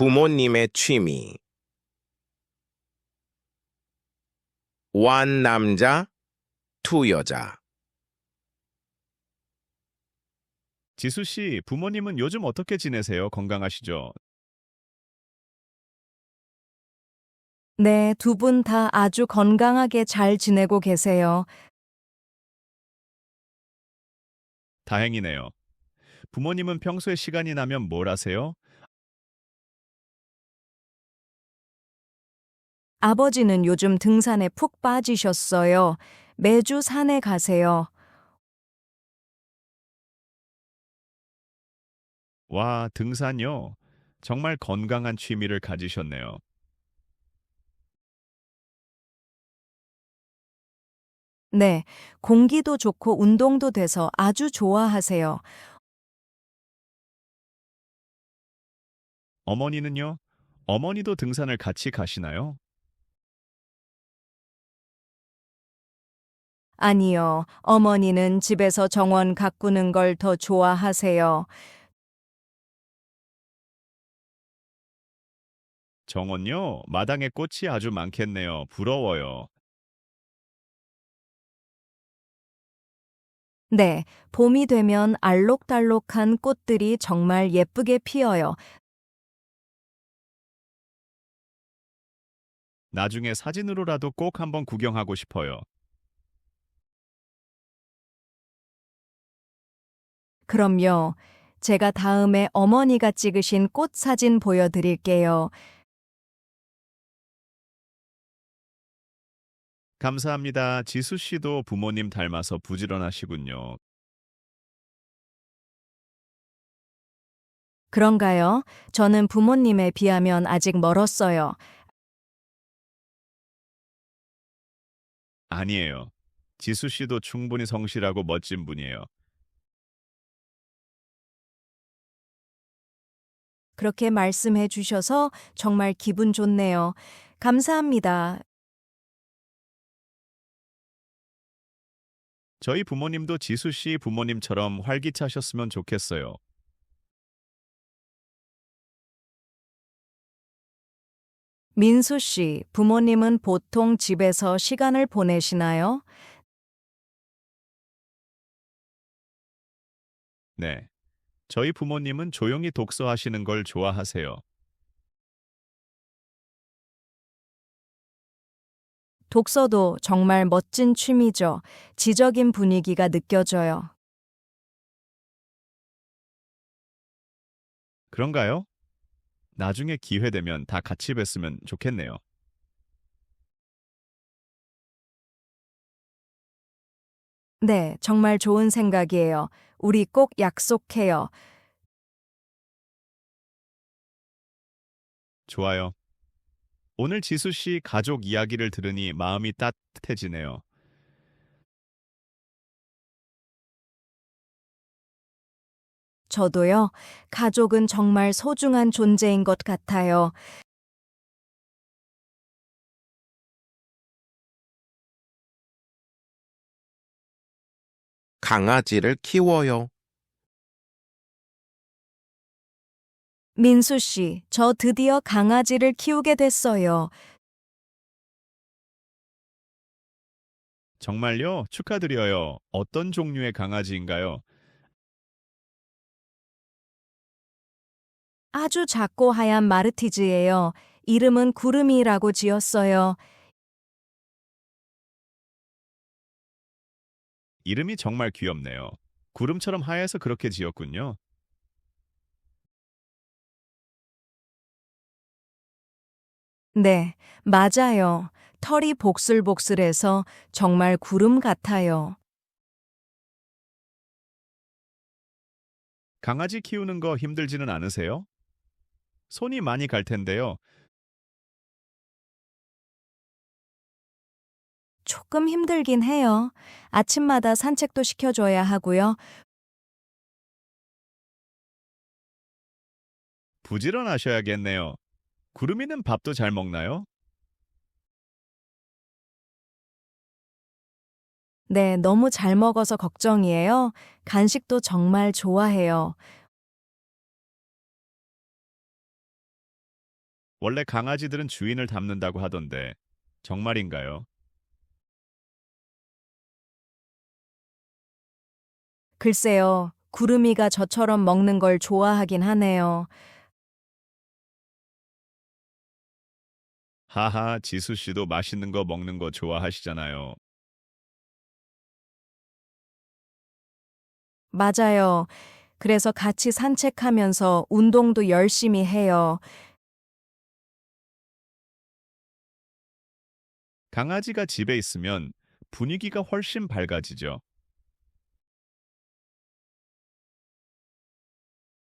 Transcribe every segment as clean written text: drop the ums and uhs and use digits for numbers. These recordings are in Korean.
부모님의 취미. one 남자, two 여자. 지수 씨, 부모님은 요즘 어떻게 지내세요? 건강하시죠? 네, 두 분 다 아주 건강하게 잘 지내고 계세요. 다행이네요. 부모님은 평소에 시간이 나면 뭘 하세요? 아버지는 요즘 등산에 푹 빠지셨어요. 매주 산에 가세요. 와, 등산요? 정말 건강한 취미를 가지셨네요. 네, 공기도 좋고 운동도 돼서 아주 좋아하세요. 어머니는요? 어머니도 등산을 같이 가시나요? 아니요, 어머니는 집에서 정원 가꾸는 걸 더 좋아하세요. 정원요? 마당에 꽃이 아주 많겠네요. 부러워요. 네, 봄이 되면 알록달록한 꽃들이 정말 예쁘게 피어요. 나중에 사진으로라도 꼭 한번 구경하고 싶어요. 그럼요. 제가 다음에 어머니가 찍으신 꽃 사진 보여드릴게요. 감사합니다. 지수 씨도 부모님 닮아서 부지런하시군요. 그런가요? 저는 부모님에 비하면 아직 멀었어요. 아니에요. 지수 씨도 충분히 성실하고 멋진 분이에요. 그렇게 말씀해 주셔서 정말 기분 좋네요. 감사합니다. 저희 부모님도 지수 씨 부모님처럼 활기차셨으면 좋겠어요. 민수 씨, 부모님은 보통 집에서 시간을 보내시나요? 네. 저희 부모님은 조용히 독서하시는 걸 좋아하세요. 독서도 정말 멋진 취미죠. 지적인 분위기가 느껴져요. 그런가요? 나중에 기회 되면 다 같이 뵀으면 좋겠네요. 네, 정말 좋은 생각이에요. 우리 꼭 약속해요. 좋아요. 오늘 지수 씨 가족 이야기를 들으니 마음이 따뜻해지네요. 저도요. 가족은 정말 소중한 존재인 것 같아요. 강아지를 키워요. 민수 씨, 저 드디어 강아지를 키우게 됐어요. 정말요? 축하드려요. 어떤 종류의 강아지인가요? 아주 작고 하얀 마르티즈예요. 이름은 구름이라고 지었어요. 이름이 정말 귀엽네요. 구름처럼 하얘서 그렇게 지었군요. 네, 맞아요. 털이 복슬복슬해서 정말 구름 같아요. 강아지 키우는 거 힘들지는 않으세요? 손이 많이 갈 텐데요. 조금 힘들긴 해요. 아침마다 산책도 시켜줘야 하고요. 부지런하셔야겠네요. 구름이는 밥도 잘 먹나요? 네, 너무 잘 먹어서 걱정이에요. 간식도 정말 좋아해요. 원래 강아지들은 주인을 닮는다고 하던데 정말인가요? 글쎄요, 구름이가 저처럼 먹는 걸 좋아하긴 하네요. 하하, 지수 씨도 맛있는 거 먹는 거 좋아하시잖아요. 맞아요. 그래서 같이 산책하면서 운동도 열심히 해요. 강아지가 집에 있으면 분위기가 훨씬 밝아지죠.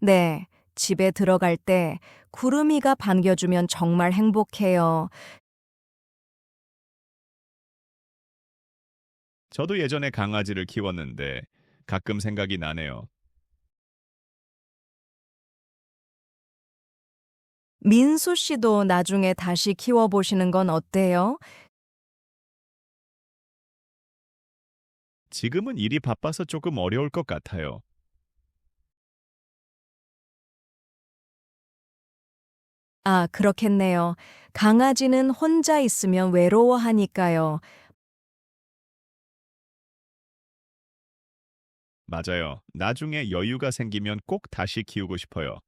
네, 집에 들어갈 때 구름이가 반겨주면 정말 행복해요. 저도 예전에 강아지를 키웠는데 가끔 생각이 나네요. 민수 씨도 나중에 다시 키워보시는 건 어때요? 지금은 일이 바빠서 조금 어려울 것 같아요. 아, 그렇겠네요. 강아지는 혼자 있으면 외로워하니까요. 맞아요. 나중에 여유가 생기면 꼭 다시 키우고 싶어요.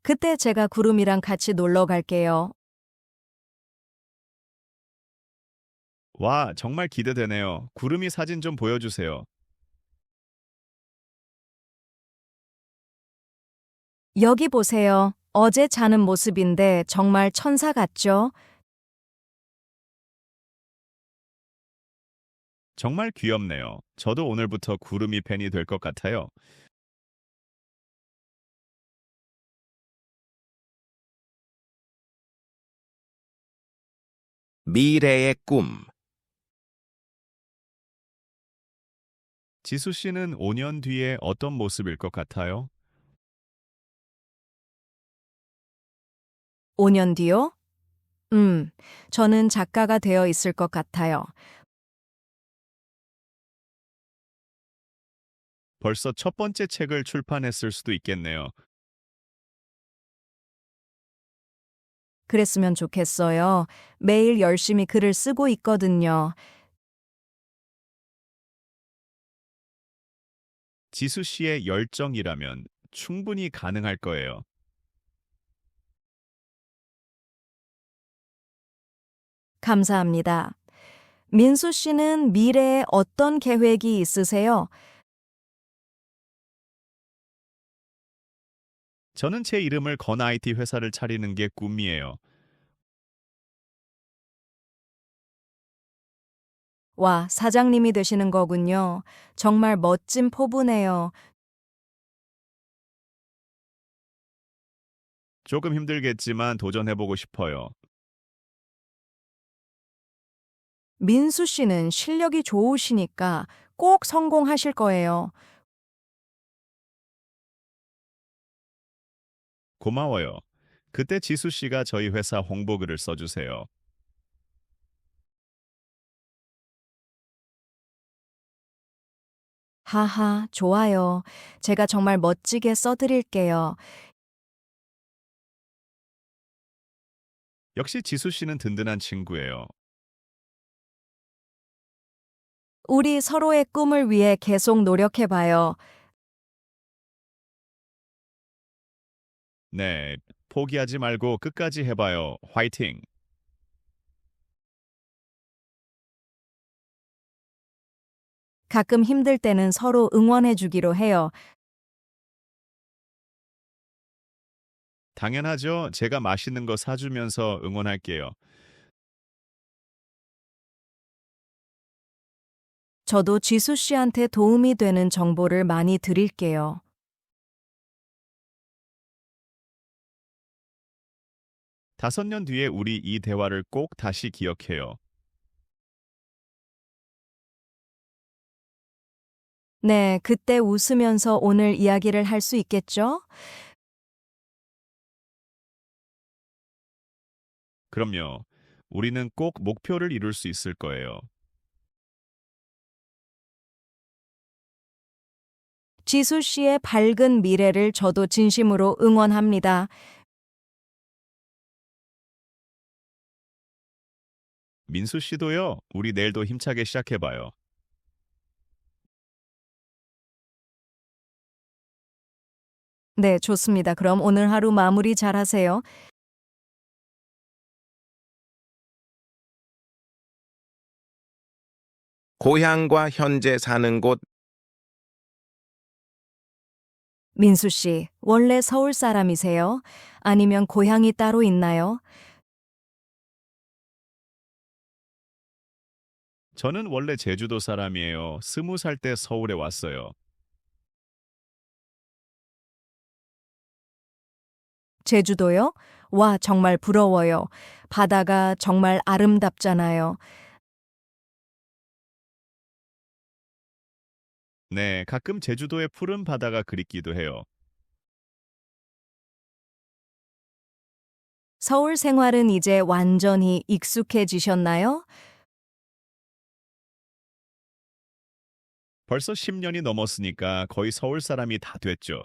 그때 제가 구름이랑 같이 놀러 갈게요. 와, 정말 기대되네요. 구름이 사진 좀 보여주세요. 여기 보세요. 어제 자는 모습인데 정말 천사 같죠? 정말 귀엽네요. 저도 오늘부터 구름이 팬이 될 것 같아요. 미래의 꿈. 지수 씨는 5년 뒤에 어떤 모습일 것 같아요? 5년 뒤요? 저는 작가가 되어 있을 것 같아요. 벌써 첫 번째 책을 출판했을 수도 있겠네요. 그랬으면 좋겠어요. 매일 열심히 글을 쓰고 있거든요. 지수 씨의 열정이라면 충분히 가능할 거예요. 감사합니다. 민수 씨는 미래에 어떤 계획이 있으세요? 저는 제 이름을 건 IT 회사를 차리는 게 꿈이에요. 와, 사장님이 되시는 거군요. 정말 멋진 포부네요. 조금 힘들겠지만 도전해보고 싶어요. 민수 씨는 실력이 좋으시니까 꼭 성공하실 거예요. 고마워요. 그때 지수 씨가 저희 회사 홍보글을 써주세요. 하하, 좋아요. 제가 정말 멋지게 써드릴게요. 역시 지수 씨는 든든한 친구예요. 우리 서로의 꿈을 위해 계속 노력해봐요. 네, 포기하지 말고 끝까지 해봐요. 화이팅! 가끔 힘들 때는 서로 응원해주기로 해요. 당연하죠. 제가 맛있는 거 사주면서 응원할게요. 저도 지수 씨한테 도움이 되는 정보를 많이 드릴게요. 5년 뒤에 우리 이 대화를 꼭 다시 기억해요. 네, 그때 웃으면서 오늘 이야기를 할 수 있겠죠? 그럼요. 우리는 꼭 목표를 이룰 수 있을 거예요. 지수 씨의 밝은 미래를 저도 진심으로 응원합니다. 민수 씨도요. 우리 내일도 힘차게 시작해봐요. 네, 좋습니다. 그럼 오늘 하루 마무리 잘 하세요. 고향과 현재 사는 곳 민수 씨, 원래 서울 사람이세요? 아니면 고향이 따로 있나요? 저는 원래 제주도 사람이에요. 20살 때 서울에 왔어요. 제주도요? 와, 정말 부러워요. 바다가 정말 아름답잖아요. 네, 가끔 제주도의 푸른 바다가 그립기도 해요. 서울 생활은 이제 완전히 익숙해지셨나요? 벌써 10년이 넘었으니까 거의 서울 사람이 다 됐죠.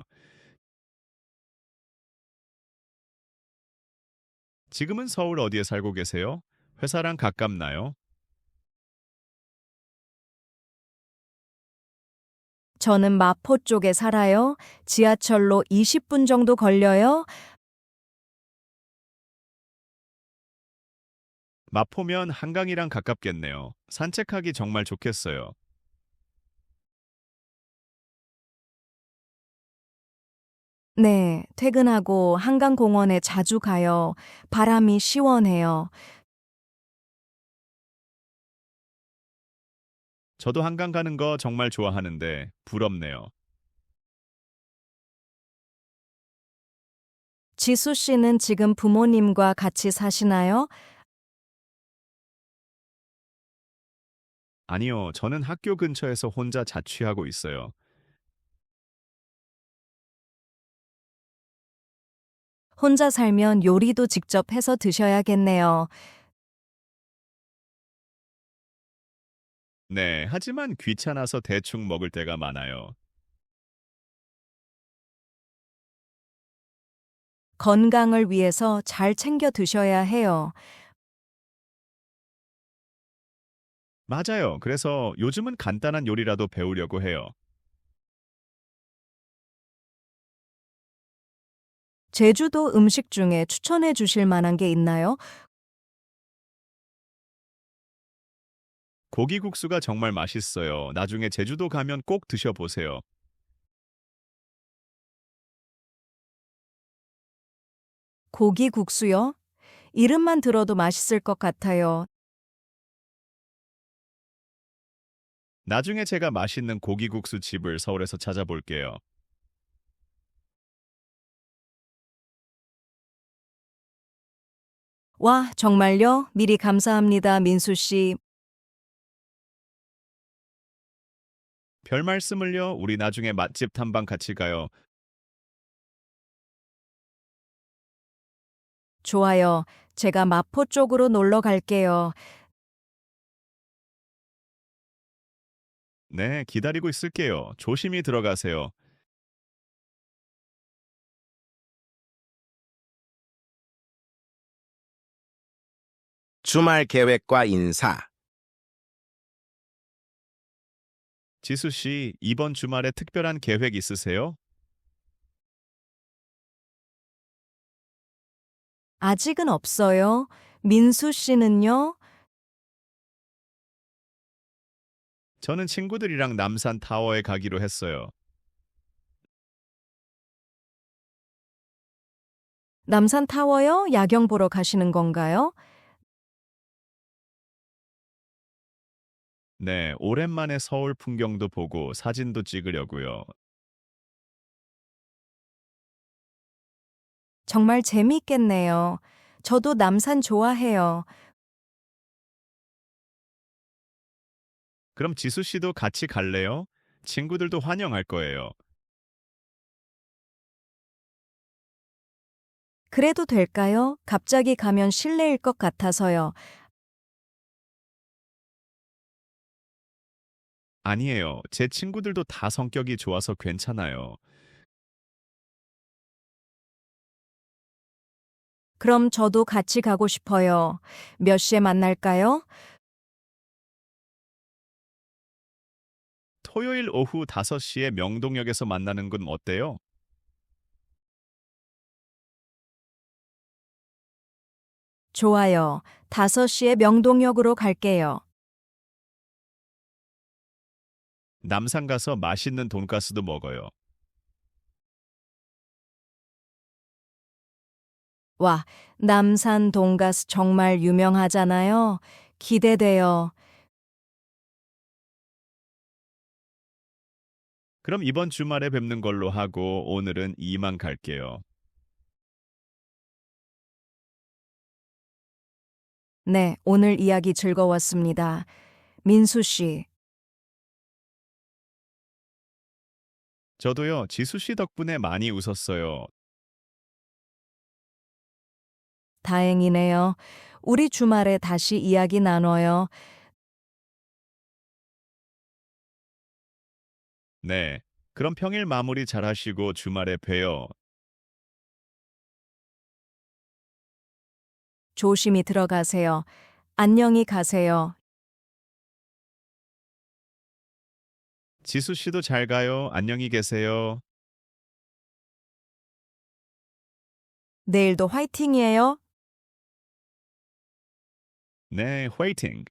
지금은 서울 어디에 살고 계세요? 회사랑 가깝나요? 저는 마포 쪽에 살아요. 지하철로 20분 정도 걸려요. 마포면 한강이랑 가깝겠네요. 산책하기 정말 좋겠어요. 네, 퇴근하고 한강공원에 자주 가요. 바람이 시원해요. 저도 한강 가는 거 정말 좋아하는데 부럽네요. 지수 씨는 지금 부모님과 같이 사시나요? 아니요, 저는 학교 근처에서 혼자 자취하고 있어요. 혼자 살면 요리도 직접 해서 드셔야겠네요. 네, 하지만 귀찮아서 대충 먹을 때가 많아요. 건강을 위해서 잘 챙겨 드셔야 해요. 맞아요. 그래서 요즘은 간단한 요리라도 배우려고 해요. 제주도 음식 중에 추천해 주실 만한 게 있나요? 고기국수가 정말 맛있어요. 나중에 제주도 가면 꼭 드셔보세요. 고기 국수요? 이름만 들어도 맛있을 것 같아요. 나중에 제가 맛있는 고기국수 집을 서울에서 찾아볼게요. 와, 정말요? 미리 감사합니다, 민수 씨. 별 말씀을요. 우리 나중에 맛집 탐방 같이 가요. 좋아요. 제가 마포 쪽으로 놀러 갈게요. 네, 기다리고 있을게요. 조심히 들어가세요. 주말 계획과 인사 지수 씨, 이번 주말에 특별한 계획 있으세요? 아직은 없어요. 민수 씨는요? 저는 친구들이랑 남산 타워에 가기로 했어요. 남산 타워요? 야경 보러 가시는 건가요? 네, 오랜만에 서울 풍경도 보고 사진도 찍으려고요. 정말 재미있겠네요. 저도 남산 좋아해요. 그럼 지수 씨도 같이 갈래요? 친구들도 환영할 거예요. 그래도 될까요? 갑자기 가면 실례일 것 같아서요. 아니에요. 제 친구들도 다 성격이 좋아서 괜찮아요. 그럼 저도 같이 가고 싶어요. 몇 시에 만날까요? 토요일 오후 5시에 명동역에서 만나는 건 어때요? 좋아요. 5시에 명동역으로 갈게요. 남산 가서 맛있는 돈가스도 먹어요. 와, 남산 돈가스 정말 유명하잖아요. 기대돼요. 그럼 이번 주말에 뵙는 걸로 하고 오늘은 이만 갈게요. 네, 오늘 이야기 즐거웠습니다. 민수 씨, 저도요, 지수 씨 덕분에 많이 웃었어요. 다행이네요. 우리 주말에 다시 이야기 나눠요. 네. 그럼 평일 마무리 잘 하시고 주말에 봬요. 조심히 들어가세요. 안녕히 가세요. 지수 씨도 잘 가요. 안녕히 계세요. 내일도 화이팅이에요. 네, 화이팅!